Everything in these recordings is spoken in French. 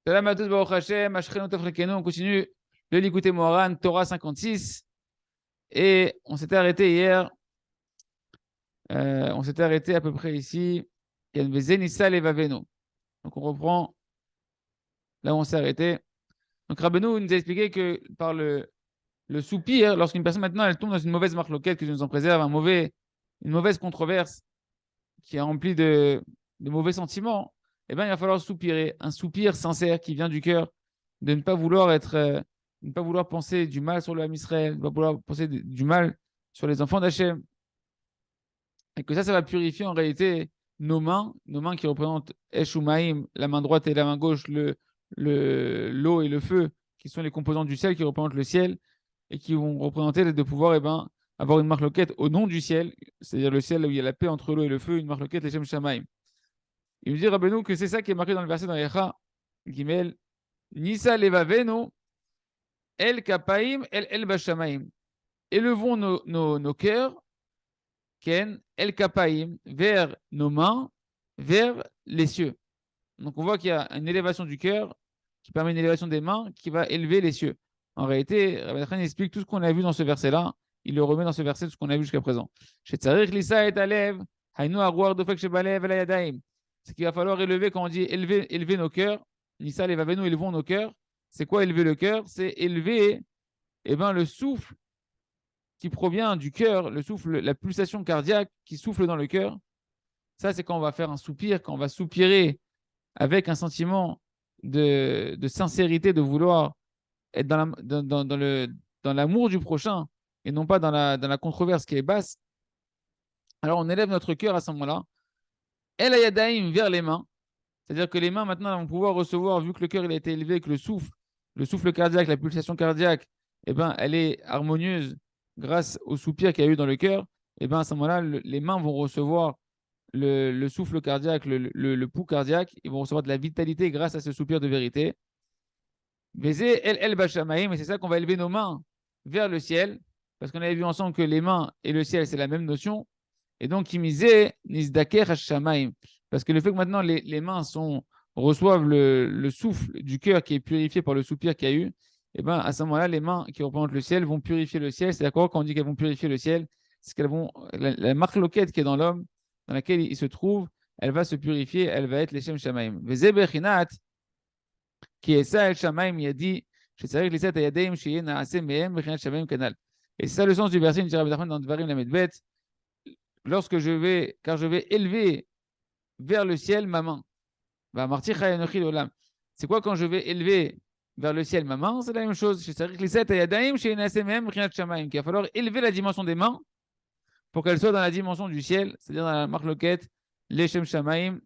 Salam à tous, Baruch Hashem, Ashkenu Tov Chekenu. On continue le Likutei Moharan, Torah 56. Et on s'était arrêté hier, on s'était arrêté à peu près ici. Ken Vezenissa Levavenu. Donc on reprend là où on s'est arrêté. Donc Rabbeinu nous a expliqué que par le soupir, lorsqu'une personne maintenant elle tombe dans une mauvaise marloquette, que Dieu nous en préserve, une mauvaise controverse qui est remplie de mauvais sentiments, eh ben, il va falloir soupirer. Un soupir sincère qui vient du cœur, de ne pas vouloir de ne pas vouloir penser du mal sur le Ham Israël, de ne pas vouloir penser du mal sur les enfants d'Hachem. Et que ça va purifier en réalité nos mains qui représentent Eshumaim, la main droite et la main gauche, l'eau et le feu, qui sont les composants du ciel, qui représentent le ciel, et qui vont représenter de pouvoir avoir une marloquette au nom du ciel, c'est-à-dire le ciel où il y a la paix entre l'eau et le feu, une marloquette, les Shem Shamaim. Il nous dit, Rabbeinu, que c'est ça qui est marqué dans le verset dans Yecha, Gimel, Nisa levaveno, el kapaim, el bashamaim. Élevons nos cœurs, Ken, el kapaim, vers nos mains, vers les cieux. Donc on voit qu'il y a une élévation du cœur qui permet une élévation des mains qui va élever les cieux. En réalité, Rabbi Nachman explique tout ce qu'on a vu dans ce verset-là, il le remet dans ce verset, tout ce qu'on a vu jusqu'à présent. C'est qu'il va falloir élever, quand on dit élever nos cœurs, Nissa levavenu, élevons nos cœurs. C'est quoi élever le cœur? C'est élever le souffle qui provient du cœur, le souffle, la pulsation cardiaque qui souffle dans le cœur. Ça, c'est quand on va faire un soupir, quand on va soupirer avec un sentiment de sincérité, de vouloir être dans l'amour du prochain et non pas dans la controverse qui est basse. Alors on élève notre cœur à ce moment-là. El ayadaim vers les mains. C'est-à-dire que les mains maintenant vont pouvoir recevoir, vu que le cœur il a été élevé, que le souffle cardiaque, la pulsation cardiaque, elle est harmonieuse grâce au soupir qu'il y a eu dans le cœur. À ce moment-là, les mains vont recevoir le souffle cardiaque, le pouls cardiaque, ils vont recevoir de la vitalité grâce à ce soupir de vérité. Vézé el bashamaim, et c'est ça qu'on va élever nos mains vers le ciel, parce qu'on avait vu ensemble que les mains et le ciel, c'est la même notion. Et donc, imiser nisdaker hashamaim, parce que le fait que maintenant les mains reçoivent le souffle du cœur qui est purifié par le soupir qu'il y a eu, à ce moment-là, les mains qui représentent le ciel vont purifier le ciel. C'est d'accord quand on dit qu'elles vont purifier le ciel, c'est qu'elles vont la marque loquette qui est dans l'homme, dans laquelle il se trouve, elle va se purifier, elle va être les Shem Shamaim. Vézé bechinat, qui est ça, El Shamaim, il a dit, et c'est ça le sens du verset, il dit Rabbi Nachman dans Dvarim la Medbet, car je vais élever vers le ciel ma main. C'est quoi quand je vais élever vers le ciel ma main? C'est la même chose. Il va falloir élever la dimension des mains pour qu'elle soit dans la dimension du ciel, c'est-à-dire dans la marloquette, les Shem Shamaim.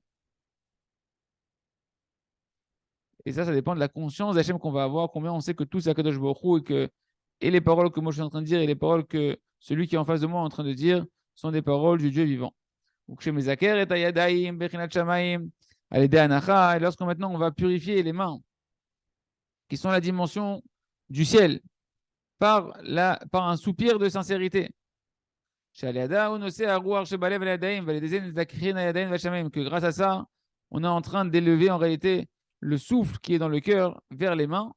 Et ça dépend de la conscience d'Hachem qu'on va avoir, combien on sait que tout c'est Akadosh Baruch Hu et les paroles que moi je suis en train de dire et les paroles que celui qui est en face de moi est en train de dire sont des paroles du Dieu vivant. Donc chez Mezaker et Ayadaim, Bechinat Shamaim, Alede Anacha, et lorsque maintenant on va purifier les mains, qui sont la dimension du ciel, par un soupir de sincérité. Que grâce à ça, on est en train d'élever en réalité le souffle qui est dans le cœur vers les mains,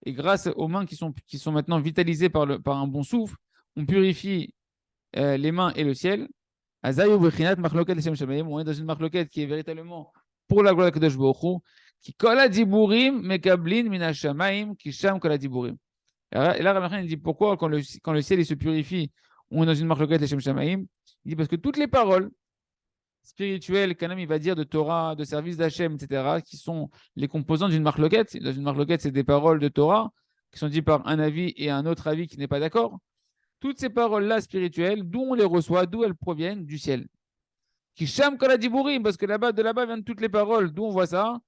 et grâce aux mains qui sont maintenant vitalisées par un bon souffle, on purifie les mains et le ciel. On est dans une marloquette qui est véritablement pour la gloire de Kadosh Baruch Hu, qui kol diburim mekablin min hashamaim ki sham kol diburim. Et là, Rabbi Nachman dit pourquoi quand le ciel il se purifie, on est dans une marloquette les Shem Shamaim. Il dit parce que toutes les paroles spirituelles qu'un homme il va dire de Torah, de service d'Hachem, etc., qui sont les composants d'une marloquette. Dans une marloquette, c'est des paroles de Torah qui sont dites par un avis et un autre avis qui n'est pas d'accord. Toutes ces paroles-là spirituelles, d'où on les reçoit, d'où elles proviennent, du ciel. Qui sham kol diburim, parce que de là-bas viennent toutes les paroles. D'où on voit ça?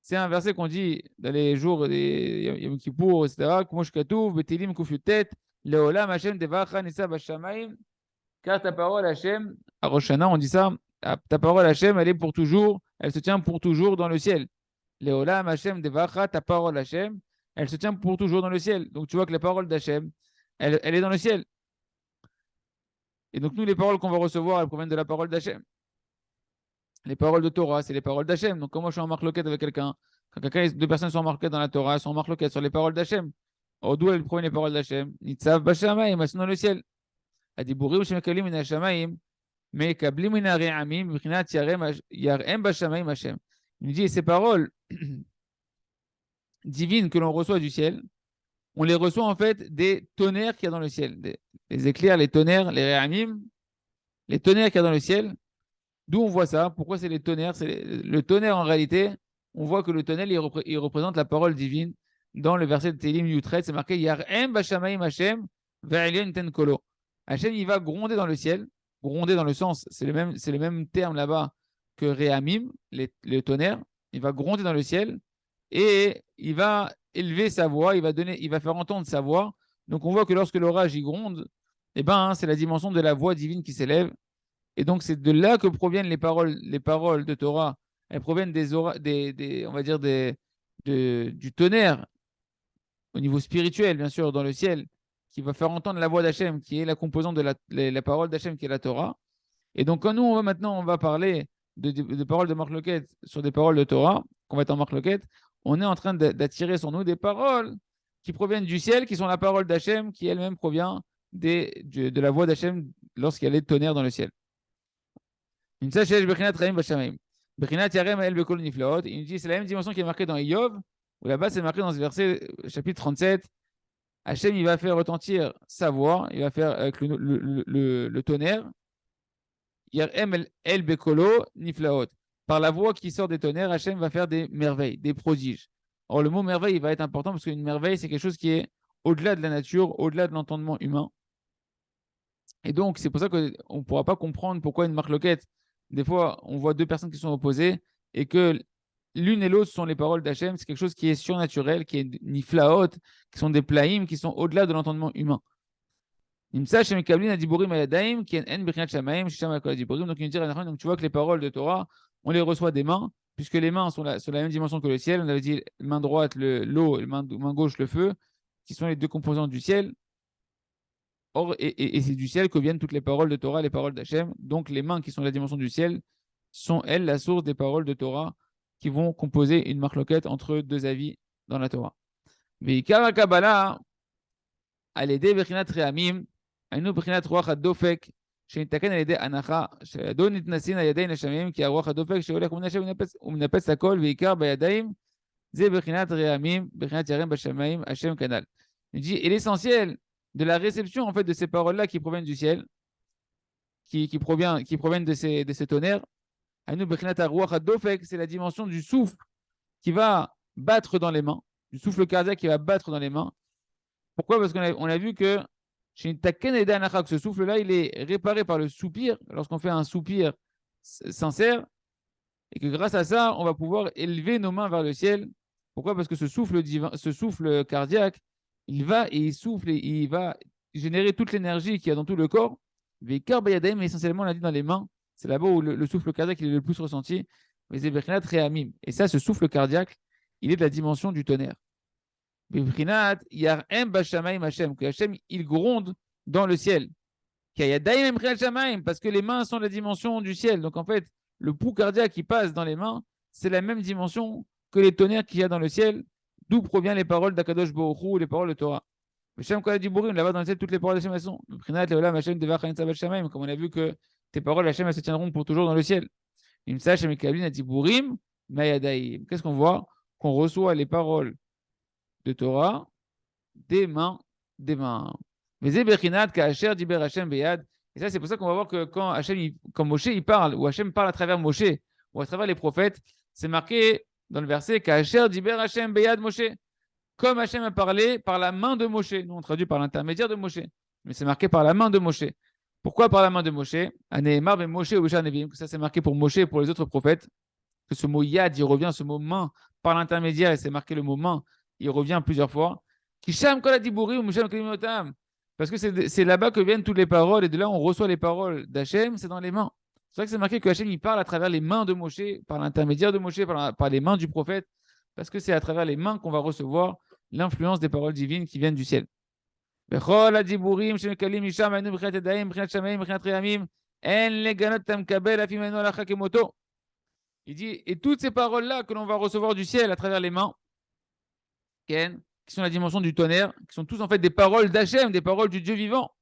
C'est un verset qu'on dit dans les jours des Yom Kippour, etc. Kumosh Katuv, Betilim Kufyutet, Leolam Hashem Devacha Nisa Bashamaim, car ta parole Hashem, à Rosh Hashanah, on dit ça, ta parole Hashem, elle est pour toujours, elle se tient pour toujours dans le ciel. Leolam Hashem Devacha, ta parole Hashem, elle se tient pour toujours dans le ciel. Donc tu vois que la parole d'Hashem, elle est dans le ciel. Et donc nous, les paroles qu'on va recevoir, elles proviennent de la parole d'Hashem. Les paroles de Torah, c'est les paroles d'Hachem. Donc, quand moi je suis en marloquette avec quelqu'un, Quand deux personnes sont marquées dans la Torah, sont marquées sur les paroles d'Hachem. Or, d'où elles proviennent les paroles d'Hachem? Nitzav b'shamayim, elles sont dans le ciel. Adiburim shemekalim min hashamayim, mekablim min ha're'amim, b'chinat yar'em b'shamayim Hashem. Il nous dit, ces paroles divines que l'on reçoit du ciel, on les reçoit en fait des tonnerres qu'il y a dans le ciel. Les éclairs, les tonnerres, les réamim, les tonnerres qu'il y a dans le ciel. D'où on voit ça? Pourquoi c'est les tonnerres? Le tonnerre en réalité, on voit que le tonnerre, il représente la parole divine. Dans le verset de Télim Yutret, c'est marqué Yar'em b'shamayim Hashem ve'elyon ten kolo. Hashem, il va gronder dans le ciel. Gronder dans le sens, c'est le même terme là-bas que réamim, les tonnerres. Il va gronder dans le ciel et il va élever sa voix, il va faire entendre sa voix. Donc on voit que lorsque l'orage y gronde, eh ben, c'est la dimension de la voix divine qui s'élève. Et donc c'est de là que proviennent les paroles de Torah. Elles proviennent on va dire du tonnerre au niveau spirituel, bien sûr, dans le ciel, qui va faire entendre la voix d'Hachem, qui est la composante de la parole d'Hachem, qui est la Torah. Et donc quand nous, on va parler de paroles de Marc Loquet sur des paroles de Torah, qu'on va être en Marc Loquet, on est en train d'attirer sur nous des paroles qui proviennent du ciel, qui sont la parole d'Hachem, qui elle-même provient de la voix d'Hachem lorsqu'il y a les tonnerres dans le ciel. Il nous dit, c'est la même dimension qui est marquée dans Iyov, où là-bas c'est marqué dans ce verset, chapitre 37, Hachem il va faire retentir sa voix, il va faire avec le tonnerre, el bekolo niflaot. Par la voix qui sort des tonnerres, Hachem va faire des merveilles, des prodiges. Or, le mot merveille il va être important parce qu'une merveille, c'est quelque chose qui est au-delà de la nature, au-delà de l'entendement humain. Et donc, c'est pour ça qu'on ne pourra pas comprendre pourquoi une marloquette, des fois, on voit deux personnes qui sont opposées et que l'une et l'autre sont les paroles d'Hachem. C'est quelque chose qui est surnaturel, qui est niflaot, qui sont des plaïm, qui sont au-delà de l'entendement humain. Donc, tu vois que les paroles de Torah, on les reçoit des mains, puisque les mains sont sur la même dimension que le ciel. On avait dit main droite, l'eau, et main gauche, le feu, qui sont les deux composantes du ciel. Or, et c'est du ciel que viennent toutes les paroles de Torah, les paroles d'Hachem. Donc, les mains qui sont la dimension du ciel sont, elles, la source des paroles de Torah qui vont composer une marloquette entre deux avis dans la Torah. Veikar Kabbalah, al-yedei bechinat re'amim, היינו בחינת רוח הדופק שנתקן על ידי הנחה, שידו נתנסין על ידי נשמים כי הרוח הדופק שהולך ומנפץ הכל ועיקר בידיים זה בחינת רעמים, בחינת ירם בשמיים, השם כנ"ל. Il dit, et l'essentiel de la réception en fait de ces paroles-là qui proviennent du ciel, qui proviennent de ces tonnerres, היינו בחינת הרוח הדופק, c'est la dimension du souffle qui va battre dans les mains, du souffle cardiaque qui va battre dans les mains. Pourquoi? Parce qu'on a vu que ce souffle-là, il est réparé par le soupir, lorsqu'on fait un soupir sincère, et que grâce à ça, on va pouvoir élever nos mains vers le ciel. Pourquoi? Parce que ce souffle divin, ce souffle cardiaque, il va et il souffle et il va générer toute l'énergie qu'il y a dans tout le corps. Mais essentiellement, on l'a dit dans les mains, c'est là-bas où le souffle cardiaque il est le plus ressenti. Et ça, ce souffle cardiaque, il est de la dimension du tonnerre. Que Hachem, il gronde dans le ciel. Parce que les mains sont la dimension du ciel. Donc en fait, le pouls cardiaque qui passe dans les mains, c'est la même dimension que les tonnerres qu'il y a dans le ciel, d'où proviennent les paroles d'Akadosh Baruch Hu, les paroles de Torah. Là-bas dans le ciel, toutes les paroles d'Hachem sont. Comme on a vu que tes paroles, Hachem, elles se tiendront pour toujours dans le ciel. Qu'est-ce qu'on voit? Qu'on reçoit les paroles de Torah des mains. Mais et ça, c'est pour ça qu'on va voir que quand Moshe il parle, ou Hachem parle à travers Moshe, ou à travers les prophètes, c'est marqué dans le verset Kacher Diber Hachem Beyad Moshe. Comme Hachem a parlé par la main de Moshe. Nous, on traduit par l'intermédiaire de Moshe. Mais c'est marqué par la main de Moshe. Pourquoi par la main de Moshe? Anémar ben Moshe ou Nevim. Ça, c'est marqué pour Moshe et pour les autres prophètes. Que ce mot Yad, il revient, ce mot main, par l'intermédiaire, et c'est marqué le mot main. Il revient plusieurs fois. Parce que c'est là-bas que viennent toutes les paroles, et de là on reçoit les paroles d'Hachem, c'est dans les mains. C'est vrai que c'est marqué que Hachem il parle à travers les mains de Moshe, par l'intermédiaire de Moshe, par les mains du prophète, parce que c'est à travers les mains qu'on va recevoir l'influence des paroles divines qui viennent du ciel. Il dit, et toutes ces paroles-là que l'on va recevoir du ciel à travers les mains, Ken, qui sont la dimension du tonnerre, qui sont tous en fait des paroles d'Hachem, des paroles du Dieu vivant.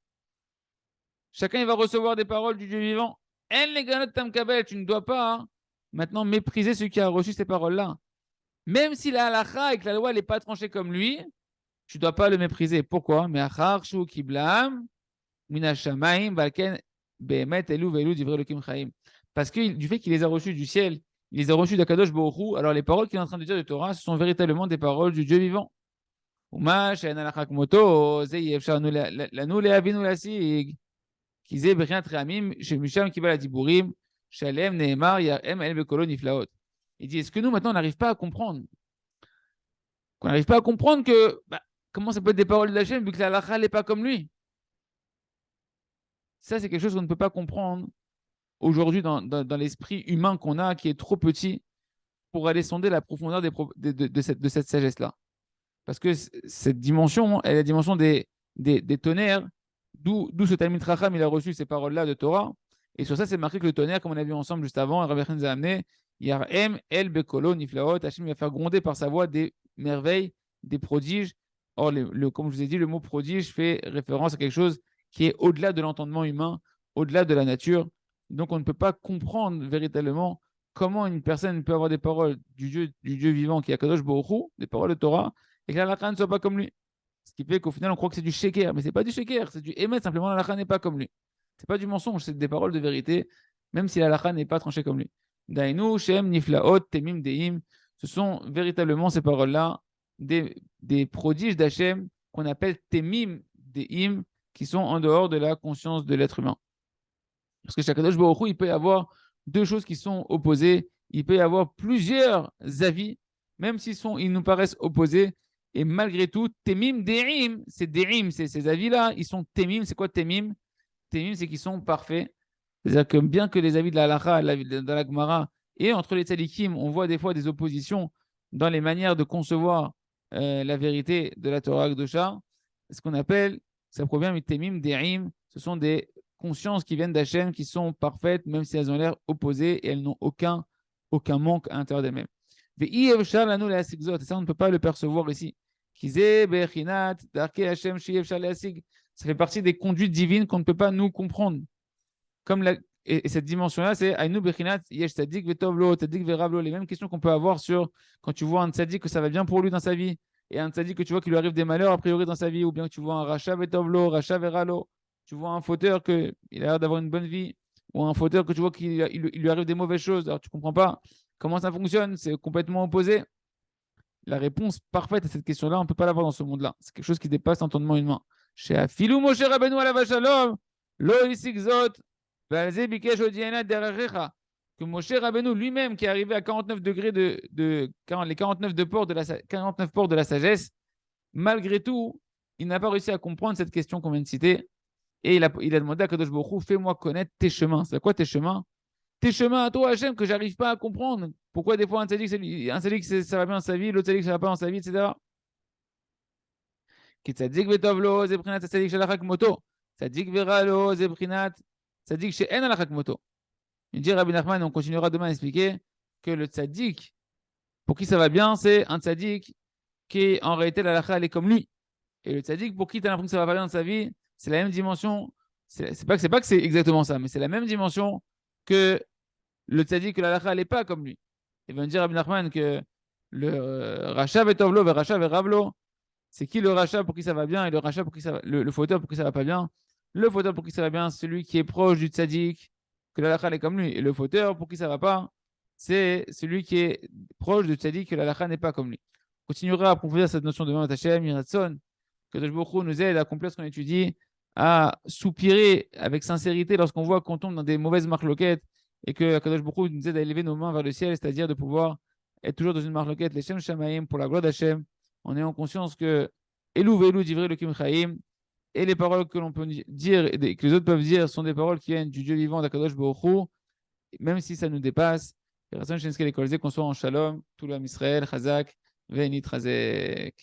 Chacun il va recevoir des paroles du Dieu vivant. En les ganot tamkabel, tu ne dois pas maintenant mépriser celui qui a reçu ces paroles-là. Même si la halakha et que la loi n'est pas tranchée comme lui, tu ne dois pas le mépriser. Pourquoi? Mais achar shu kiblam minashamaim valken behemet elu velu divrei Elokim chaim. Parce que du fait qu'il les a reçus du ciel, il les a reçus d'Akadosh Baruch Hu, alors les paroles qu'il est en train de dire de Torah, ce sont véritablement des paroles du Dieu vivant. Uma she'en halakha kmoto, ze yefshar lanu lehavinu lasig. Il dit est-ce que nous maintenant on n'arrive pas à comprendre qu'on n'arrive pas à comprendre que comment ça peut être des paroles d'Hachem vu que la halakha n'est pas comme lui. Ça c'est quelque chose qu'on ne peut pas comprendre aujourd'hui dans l'esprit humain qu'on a qui est trop petit pour aller sonder la profondeur de cette sagesse là, parce que cette dimension elle est la dimension des tonnerres. D'où ce Talmid Chacham, il a reçu ces paroles-là de Torah. Et sur ça, c'est marqué que le tonnerre, comme on a vu ensemble juste avant, Rabbi Chen nous a amené, Yarem El Bekolo Niflaot, Hachem va faire gronder par sa voix des merveilles, des prodiges. Or, comme je vous ai dit, le mot prodige fait référence à quelque chose qui est au-delà de l'entendement humain, au-delà de la nature. Donc, on ne peut pas comprendre véritablement comment une personne peut avoir des paroles du Dieu vivant qui est Kadosh Baruch Hu, des paroles de Torah, et que la halakha ne soit pas comme lui. Ce qui fait qu'au final, on croit que c'est du sheker, mais ce n'est pas du sheker, c'est du émet, simplement la halakha n'est pas comme lui. Ce n'est pas du mensonge, c'est des paroles de vérité, même si la halakha n'est pas tranchée comme lui. Dainu, Shem, Niflaot, Temim, Deim, ce sont véritablement ces paroles-là, des prodiges d'Hachem qu'on appelle Temim, Deim, qui sont en dehors de la conscience de l'être humain. Parce que chaque Kadosh Baruch Hu, il peut y avoir deux choses qui sont opposées, il peut y avoir plusieurs avis, même ils nous paraissent opposés. Et malgré tout, Temim, Deim, ces avis-là, ils sont Temim. C'est quoi Temim? Temim, c'est qu'ils sont parfaits. C'est-à-dire que bien que les avis de la Halacha, de la Gemara, et entre les tzadikim, on voit des fois des oppositions dans les manières de concevoir la vérité de la Torah Kedosha. Ce qu'on appelle, ça provient de Temim, Deim, ce sont des consciences qui viennent d'Hachem, qui sont parfaites, même si elles ont l'air opposées et elles n'ont aucun manque à l'intérieur d'elles-mêmes. Et ça, on ne peut pas le percevoir ici. Ça fait partie des conduites divines qu'on ne peut pas nous comprendre. Et cette dimension-là, c'est les mêmes questions qu'on peut avoir sur quand tu vois un tzaddik que ça va bien pour lui dans sa vie, et un tzaddik que tu vois qu'il lui arrive des malheurs a priori dans sa vie, ou bien que tu vois un racha vetovlo, racha veralo, tu vois un fauteur qu'il a l'air d'avoir une bonne vie, ou un fauteur que tu vois qu'il lui arrive des mauvaises choses, alors tu ne comprends pas comment ça fonctionne, c'est complètement opposé. La réponse parfaite à cette question-là, on ne peut pas l'avoir dans ce monde-là. C'est quelque chose qui dépasse l'entendement humain. Chez Afilou Moshe Rabbeinu alav shalom, lo isikzot, ve'alze bikesh odiena derarecha. Que Moshe Rabbeinu lui-même, qui est arrivé à 49 degrés les 49 ports de la sagesse, malgré tout, il n'a pas réussi à comprendre cette question qu'on vient de citer. Et il a demandé à Kadosh Baruch Hu, fais-moi connaître tes chemins. C'est quoi tes chemins? Tes chemins à toi, Hachem, que j'arrive pas à comprendre. Pourquoi des fois un tzaddik ça va bien dans sa vie, l'autre tzaddik ça va pas dans sa vie, etc. Ki tzaddik vetovlo zebrinat tzaddik shalachak moto. Tzaddik veralo zebrinat tzaddik she'en alachak moto. Il dit Rabbi Nachman, on continuera demain à expliquer que le tzaddik, pour qui ça va bien, c'est un tzaddik qui en réalité l'alacha elle est comme lui. Et le tzaddik pour qui tu as l'impression que ça va pas bien dans sa vie, c'est la même dimension. C'est pas que c'est exactement ça, mais c'est la même dimension que le tzaddik que l'halakha n'est pas comme lui. Il va me dire Rabbi Nachman que le rachat vetovlo ve rachat veravlo, c'est qui le rachat pour qui ça va bien et le rachat pour qui ça va, le fauteur pour qui ça va pas bien. Le fauteur pour qui ça va bien, c'est celui qui est proche du tzaddik, que l'halakha est comme lui. Et le fauteur pour qui ça va pas, c'est celui qui est proche du tzaddik, que l'halakha n'est pas comme lui. On continuera à approfondir cette notion de Mount Hashem, Yiratson, que Kadosh Baruch Hu nous aide à accomplir ce qu'on étudie, à soupirer avec sincérité lorsqu'on voit qu'on tombe dans des mauvaises marloquettes et que Kadosh Baruch Hu nous aide à élever nos mains vers le ciel, c'est-à-dire de pouvoir être toujours dans une marloquette, les Shem Shamaim, pour la gloire d'Hachem, en ayant conscience que Elou Velou divrei Elokim chaim, et les paroles que l'on peut dire et que les autres peuvent dire sont des paroles qui viennent du Dieu vivant d'Akadosh Baruch Hu, même si ça nous dépasse. Qu'on soit en shalom, tout l'âme Israël, Chazak, Venit Chazek.